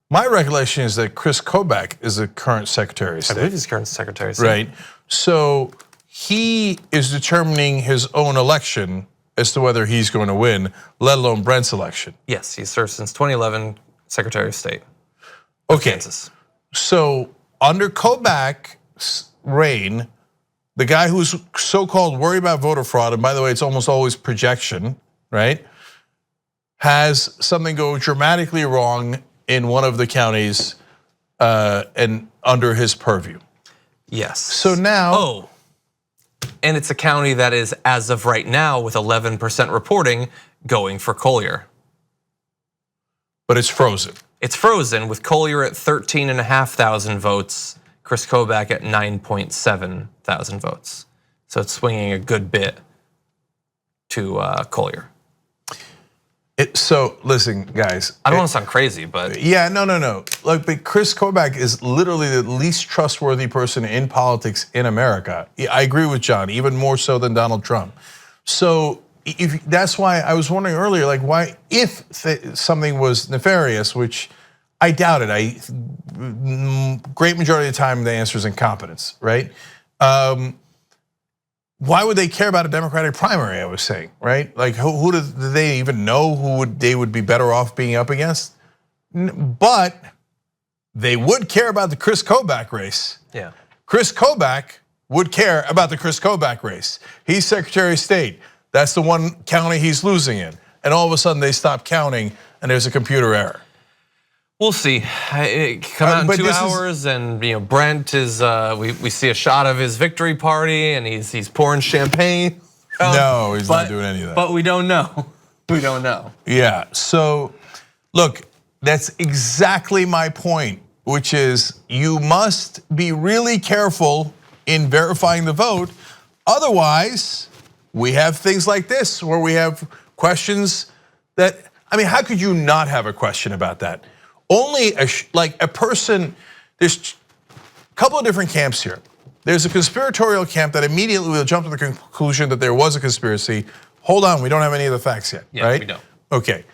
My recollection is that Chris Kobach is the current Secretary of State. I believe he's current Secretary of State. Right. So he is determining his own election as to whether he's going to win, let alone Brent's election. Yes, he's served since 2011, Secretary of State. Okay. Kansas. So under Kobach's reign, the guy who's so-called worried about voter fraud, and by the way, it's almost always projection, right? Has something go dramatically wrong in one of the counties and under his purview. Yes. So now, and it's a county that is, as of right now, with 11% reporting, going for Collier. But it's frozen. It's frozen with Collier at 13,500 votes, Chris Kobach at 9.7 thousand votes. So it's swinging a good bit to Collier. So listen, guys. I don't want to sound crazy, but yeah, no. Like, but Chris Kobach is literally the least trustworthy person in politics in America. I agree with John, even more so than Donald Trump. So that's why I was wondering earlier, like, why, if something was nefarious, which I doubt it. Great majority of the time, the answer is incompetence, right? Why would they care about a Democratic primary? I was saying, right? Like, who do they even know who they would be better off being up against? But they would care about the Chris Kobach race. Yeah, Chris Kobach would care about the Chris Kobach race. He's Secretary of State. That's the one county he's losing in, and all of a sudden they stop counting, and there's a computer error. We'll see. It come out in 2 hours, and Brent is. We see a shot of his victory party, and he's pouring champagne. No, he's not doing any of that. But we don't know. We don't know. Yeah. So, look, that's exactly my point, which is you must be really careful in verifying the vote. Otherwise, we have things like this where we have questions that. I mean, how could you not have a question about that? Only a person, there's a couple of different camps here. There's a conspiratorial camp that immediately will jump to the conclusion that there was a conspiracy. Hold on, we don't have any of the facts yet, right? We don't. Okay.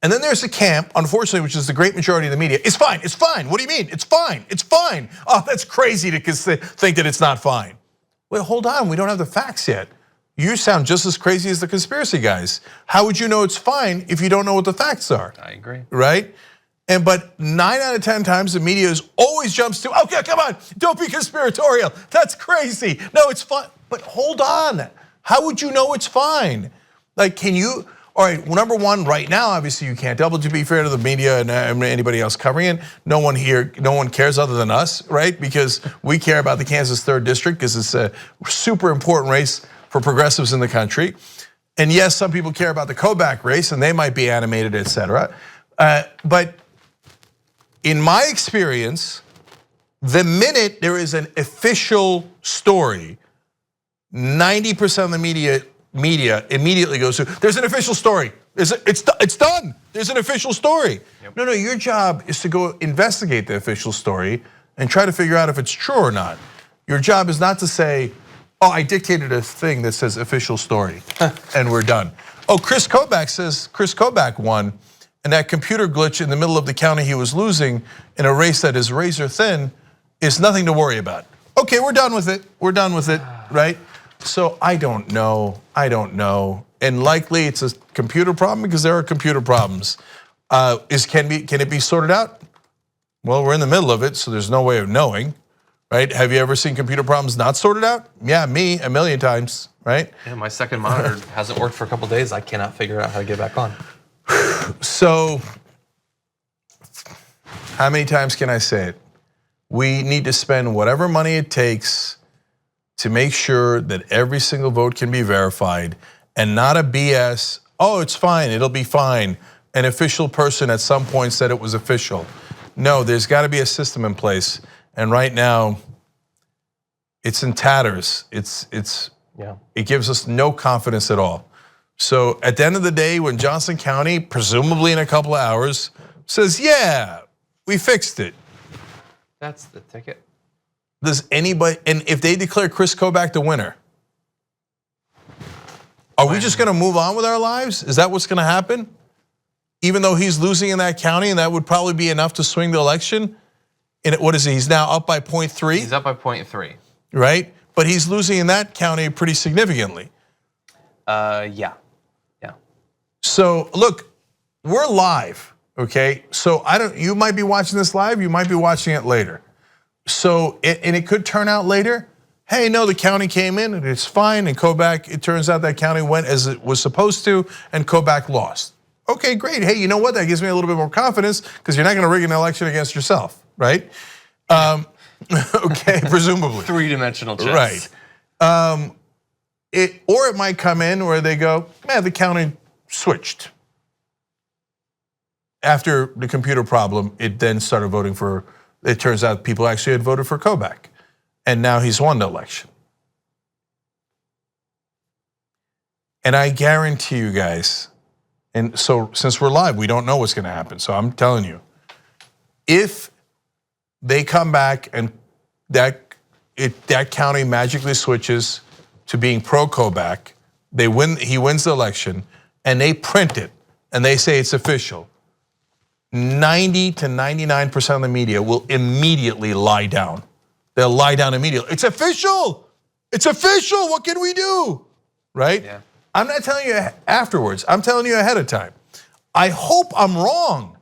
And then there's a camp, unfortunately, which is the great majority of the media. It's fine, it's fine. What do you mean? It's fine, it's fine. Oh, that's crazy to think that it's not fine. Well, hold on, we don't have the facts yet. You sound just as crazy as the conspiracy guys. How would you know it's fine if you don't know what the facts are? I agree. Right? But 9 out of 10 times the media always jumps to, okay, come on, don't be conspiratorial. That's crazy. No, it's fine. But hold on. How would you know it's fine? Like, can you, all right, well, number one, right now, obviously you can't. To be fair to the media and anybody else covering it, no one here, no one cares other than us, right? Because we care about the Kansas 3rd District because it's a super important race for progressives in the country. And yes, some people care about the Kobach race and they might be animated, et cetera. But in my experience, the minute there is an official story, 90% of the media immediately goes to, there's an official story. It's done. There's an official story. Yep. No, your job is to go investigate the official story and try to figure out if it's true or not. Your job is not to say, oh, I dictated a thing that says official story and we're done. Oh, Chris Kobach says Chris Kobach won. And that computer glitch in the middle of the county he was losing in a race that is razor thin is nothing to worry about. Okay, we're done with it. We're done with it, right? So I don't know. And likely it's a computer problem because there are computer problems. Can it be sorted out? Well, we're in the middle of it, so there's no way of knowing, right? Have you ever seen computer problems not sorted out? Yeah, me, a million times, right? Yeah, my second monitor hasn't worked for a couple days. I cannot figure out how to get back on. So, how many times can I say it? We need to spend whatever money it takes to make sure that every single vote can be verified and not a BS, oh, it's fine, it'll be fine. An official person at some point said it was official. No, there's gotta be a system in place. And right now, it's in tatters. It gives us no confidence at all. So at the end of the day, when Johnson County, presumably in a couple of hours, says, yeah, we fixed it. That's the ticket. Does anybody, and if they declare Chris Kobach the winner, are we just gonna move on with our lives? Is that what's gonna happen? even though he's losing in that county, and that would probably be enough to swing the election. And what is he? He's now up by 0.3. He's up by 0.3. Right, but he's losing in that county pretty significantly. Yeah. So look, we're live, okay? So you might be watching this live, you might be watching it later. So, and it could turn out later, hey, no, the county came in and it's fine, and Kobach, it turns out that county went as it was supposed to, and Kobach lost. Okay, great, hey, you know what, that gives me a little bit more confidence, because you're not gonna rig an election against yourself, right? Okay, presumably. Three-dimensional chess. Right. Or it might come in where they go, man, the county switched. After the computer problem, it then started voting for, it turns out people actually had voted for Kobach. And now he's won the election. And I guarantee you guys, and so since we're live, we don't know what's gonna happen. So I'm telling you, if they come back and that county magically switches to being pro-Kobach, he wins the election, and they print it, and they say it's official, 90 to 99% of the media will immediately lie down. They'll lie down immediately. It's official, what can we do, right? Yeah. I'm not telling you afterwards, I'm telling you ahead of time. I hope I'm wrong,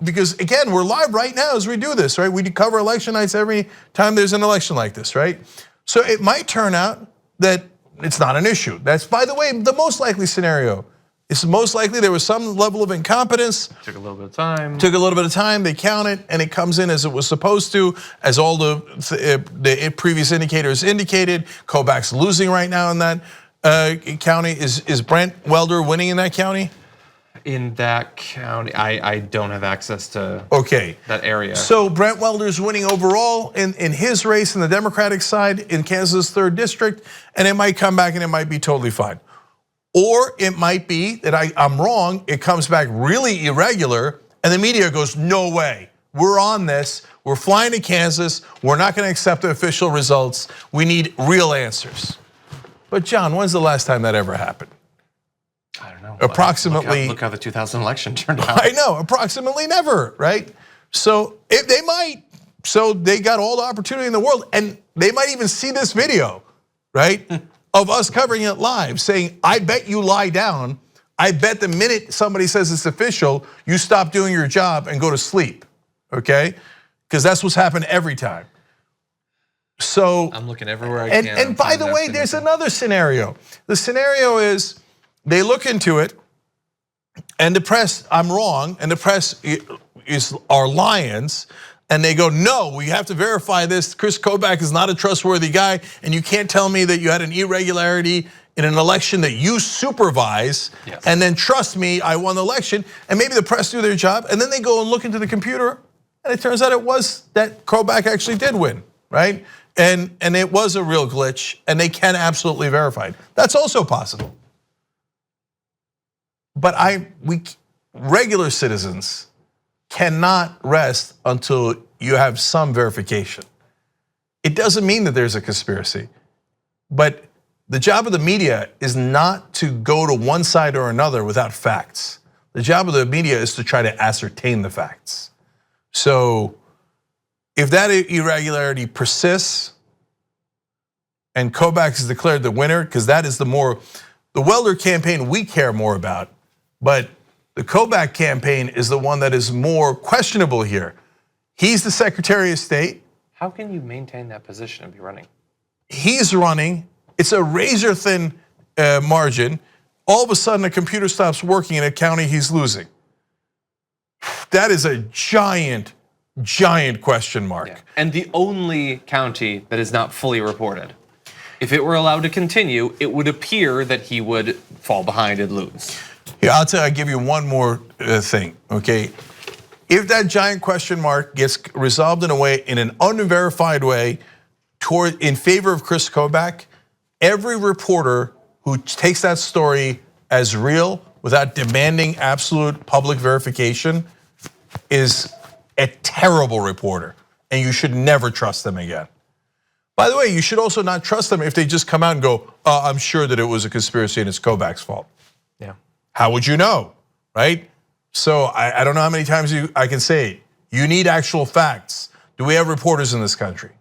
because again, we're live right now as we do this, right? We cover election nights every time there's an election like this, right? So it might turn out that it's not an issue. That's, by the way, the most likely scenario. It's most likely there was some level of incompetence. Took a little bit of time. Took a little bit of time, they count it, and it comes in as it was supposed to, as all the previous indicators indicated. Kobach's losing right now in that county. Is Brent Welder winning in that county? In that county, I don't have access to that area. So Brent Welder's winning overall in his race in the Democratic side in Kansas 3rd District, and it might come back and it might be totally fine. Or it might be that I'm wrong, it comes back really irregular, and the media goes, no way, we're on this, we're flying to Kansas, we're not gonna accept the official results, we need real answers. But John, when's the last time that ever happened? I don't know. Approximately. Look how the 2000 election turned out. I know, approximately never, right? So if they might, so they got all the opportunity in the world, and they might even see this video, right? Of us covering it live, saying, I bet you lie down. I bet the minute somebody says it's official, you stop doing your job and go to sleep, okay? Because that's what's happened every time. So I'm looking everywhere I can. And by the way, there's another scenario. The scenario is they look into it, and the press, I'm wrong, and the press are lions, and they go, no, we have to verify this. Chris Kobach is not a trustworthy guy, and you can't tell me that you had an irregularity in an election that you supervise, and then trust me, I won the election. And maybe the press do their job, and then they go and look into the computer, and it turns out it was that Kobach actually did win, right? And it was a real glitch, and they can absolutely verify it. That's also possible. But regular citizens cannot rest until you have some verification. It doesn't mean that there's a conspiracy, but the job of the media is not to go to one side or another without facts. The job of the media is to try to ascertain the facts. So if that irregularity persists and Kobach is declared the winner, because that is the Welder campaign we care more about, but the Kobach campaign is the one that is more questionable here. He's the Secretary of State. How can you maintain that position and be running? He's running, it's a razor thin margin. All of a sudden the computer stops working in a county he's losing. That is a giant question mark. Yeah. And the only county that is not fully reported. If it were allowed to continue, it would appear that he would fall behind and lose. Yeah, I'll give you one more thing, okay? If that giant question mark gets resolved in an unverified way in favor of Chris Kobach, every reporter who takes that story as real without demanding absolute public verification is a terrible reporter, and you should never trust them again. By the way, you should also not trust them if they just come out and go, I'm sure that it was a conspiracy and it's Kobach's fault. Yeah. How would you know, right? So I don't know how many times I can say it. You need actual facts. Do we have reporters in this country?